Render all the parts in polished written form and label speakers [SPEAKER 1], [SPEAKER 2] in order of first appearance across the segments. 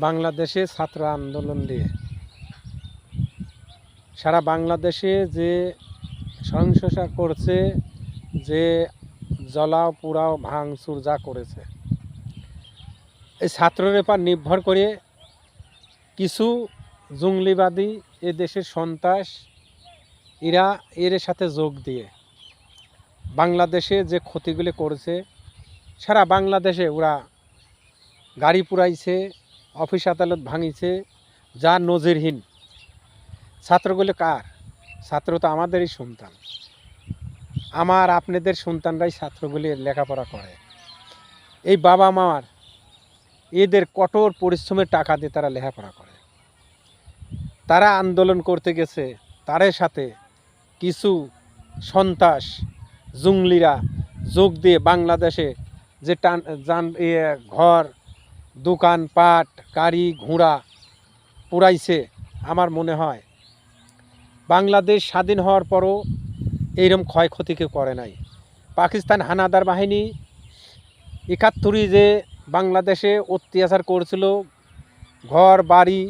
[SPEAKER 1] বাংলাদেশে ছাত্র আন্দোলন নিয়ে সারা বাংলাদেশে যে সহিংসতা করছে, যে জ্বলাও পোড়াও ভাঙচুর যা করেছে, এই ছাত্রের উপর নির্ভর করে কিছু জঙ্গলিবাদী এ দেশের সন্ত্রাস এর সাথে যোগ দিয়ে বাংলাদেশে যে ক্ষতিগুলি করেছে, সারা বাংলাদেশে ওরা গাড়ি পুড়াইছে, অফিস আদালত ভাঙিছে, যা নজিরহীন। ছাত্রগুলো কার? ছাত্র তো আমাদেরই সন্তান, আমার আপনাদের সন্তানরাই ছাত্রগুলি লেখাপড়া করে। এই বাবা মার এদের কঠোর পরিশ্রমের টাকা দিয়ে তারা লেখাপড়া করে। তারা আন্দোলন করতে গেছে, তাদের সাথে কিছু সন্ত্রাস জঙ্গলিরা যোগ দিয়ে বাংলাদেশে যে ঘর দোকানপাট গাড়ি ঘোড়া পুড়াইছে। আমার মনে হয় বাংলাদেশ স্বাধীন হওয়ার পরও এইরকম ক্ষয়ক্ষতি কেউ করে নাই। পাকিস্তান হানাদার বাহিনী ৭১ যে বাংলাদেশে অত্যাচার করেছিল, ঘর বাড়ি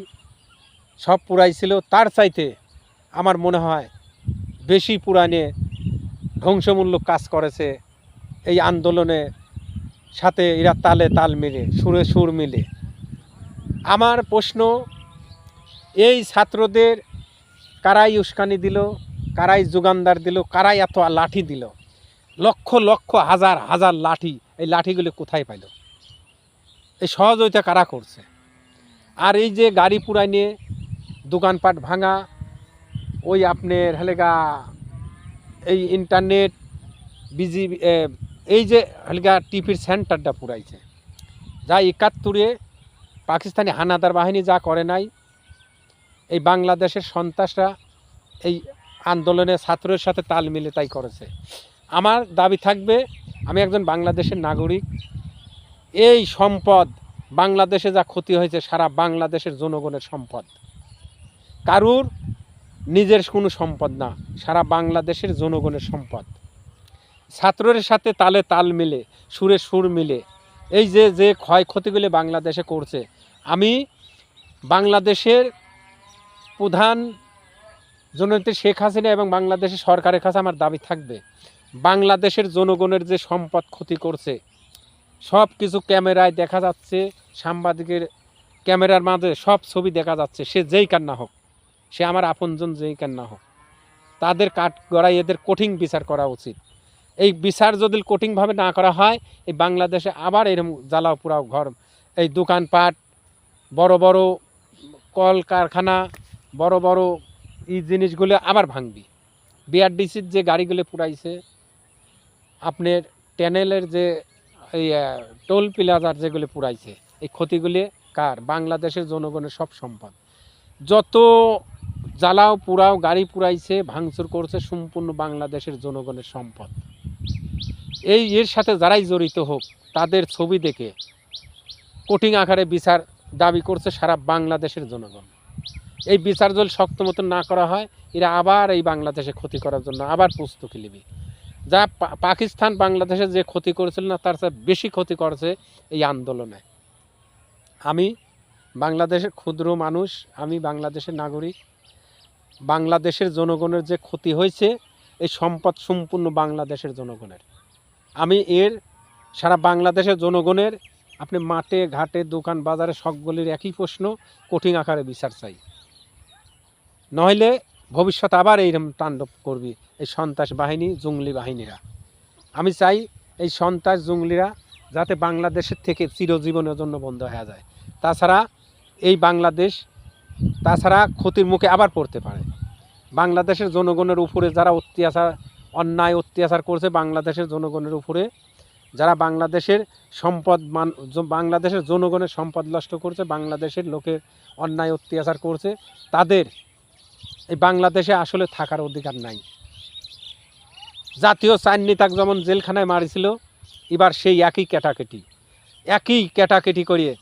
[SPEAKER 1] সব পুড়াইছিল, তার চাইতে আমার মনে হয় বেশি পুরানে ধ্বংসমূলক কাজ করেছে এই আন্দোলনে সাথে এরা তালে তাল মিলে সুরে সুর মিলে। আমার প্রশ্ন, এই ছাত্রদের কারাই উস্কানি দিল, কারাই যোগানদার দিল, কারাই এত লাঠি দিল, লক্ষ লক্ষ হাজার হাজার লাঠি, এই লাঠিগুলো কোথায় পাইল? এই সহযোগিতা কারা করছে? আর এই যে গাড়ি পুরাই নিয়ে দোকানপাট ভাঙা, ওই আপনার হেলেগা এই ইন্টারনেট এই যে হেলেগা টিপির সেন্টারটা পুরাইছে, যা ৭১ পাকিস্তানি হানাদার বাহিনী যা করে নাই, এই বাংলাদেশের সন্ত্রাসরা এই আন্দোলনে ছাত্রের সাথে তাল মিলে তাই করেছে। আমার দাবি থাকবে, আমি একজন বাংলাদেশের নাগরিক, এই সম্পদ বাংলাদেশে যা ক্ষতি হয়েছে সারা বাংলাদেশের জনগণের সম্পদ, কারুর নিজের কোনো সম্পদ না, সারা বাংলাদেশের জনগণের সম্পদ। ছাত্রের সাথে তালে তাল মিলে সুরে সুর মিলে এই যে যে ক্ষয়ক্ষতিগুলি বাংলাদেশে করছে, আমি বাংলাদেশের প্রধান জননেত্রী শেখ হাসিনা এবং বাংলাদেশের সরকারের কাছে আমার দাবি থাকবে, বাংলাদেশের জনগণের যে সম্পদ ক্ষতি করছে সব কিছু ক্যামেরায় দেখা যাচ্ছে, সাংবাদিকের ক্যামেরার মাঝে সব ছবি দেখা যাচ্ছে, সে যেই কান্না হোক, সে আমার আপনজন যেই কান্না হোক, তাদের কাঠগড়াই এদের কঠিন বিচার করা উচিত। এই বিচার যদি কঠিনভাবে না করা হয়, এই বাংলাদেশে আবার এরকম জ্বালাও পোড়াও ঘর, এই দোকানপাট, বড় বড় কল কারখানা, বড় বড় এই জিনিসগুলো আবার ভাঙবি। বিআরডিসির যে গাড়িগুলো পুড়াইছে, আপনার ট্যানেলের যে এই টোল প্লাজার যেগুলো পুড়াইছে, এই ক্ষতিগুলি কার? বাংলাদেশের জনগণের সব সম্পদ। যত জ্বালাও পোড়াও গাড়ি পুড়াইছে ভাঙচুর করছে, সম্পূর্ণ বাংলাদেশের জনগণের সম্পদ। এর সাথে যারাই জড়িত হোক, তাদের ছবি দেখে কঠিন আকারে বিচার দাবি করছে সারা বাংলাদেশের জনগণ। এই বিচার যদি শক্ত মতন না করা হয়, এরা আবার এই বাংলাদেশে ক্ষতি করার জন্য আবার প্রস্তুতি নেবে। যা পাকিস্তান বাংলাদেশে যে ক্ষতি করেছিল না, তার চেয়ে বেশি ক্ষতি করেছে এই আন্দোলনে। আমি বাংলাদেশের ক্ষুদ্র মানুষ, আমি বাংলাদেশের নাগরিক, বাংলাদেশের জনগণের যে ক্ষতি হয়েছে এই সম্পদ সম্পূর্ণ বাংলাদেশের জনগণের। আমি সারা বাংলাদেশের জনগণের, আপনি মাঠে ঘাটে দোকান বাজারে সকলের একই প্রশ্ন, কঠিন আকারে বিচার চাই, নইলে ভবিষ্যতে আবার এইরকম তাণ্ডব করবি এই সন্ত্রাস বাহিনী জঙ্গলি বাহিনীরা। আমি চাই এই সন্ত্রাস জঙ্গলিরা যাতে বাংলাদেশের থেকে চিরজীবনের জন্য বন্ধ হয়ে যায়, তাছাড়া এই বাংলাদেশ ক্ষতির মুখে আবার পড়তে পারে। বাংলাদেশের জনগণের উপরে যারা অন্যায় অত্যাচার করছে, বাংলাদেশের জনগণের উপরে যারা বাংলাদেশের বাংলাদেশের জনগণের সম্পদ নষ্ট করছে, বাংলাদেশের লোকের অন্যায় অত্যাচার করছে, তাদের এই বাংলাদেশে আসলে থাকার অধিকার নাই। জাতীয় 4 নেতাকে যেমন জেলখানায় মারিছিল, এবার সেই একই ক্যাটাকেটি করিয়ে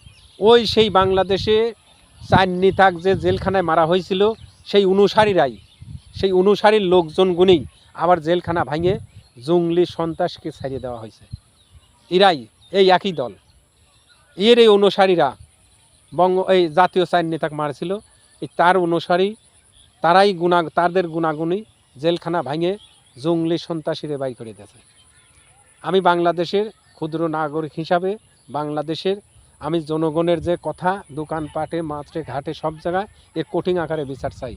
[SPEAKER 1] ওই সেই বাংলাদেশে 4 নেতাকে যে জেলখানায় মারা হয়েছিল, সেই অনুসারীর লোকজনগুনেই আবার জেলখানা ভাঙে জঙ্গলি সন্ত্রাসকে ছাড়িয়ে দেওয়া হয়েছে। এরাই এই একই দল, এই অনুসারীরা এই জাতীয় চার নেতাকে মারছিল, এই তার অনুসারী তারাই তাদের গুণাগুণই জেলখানা ভাঙে জঙ্গলি সন্ত্রাসীরে বাই করে দিয়েছে। আমি বাংলাদেশের ক্ষুদ্র নাগরিক হিসাবে বাংলাদেশের আমি জনগণের যে কথা দোকানপাটে মাঠে ঘাটে সব জায়গায় এর কঠিন আকারে বিচার চাই।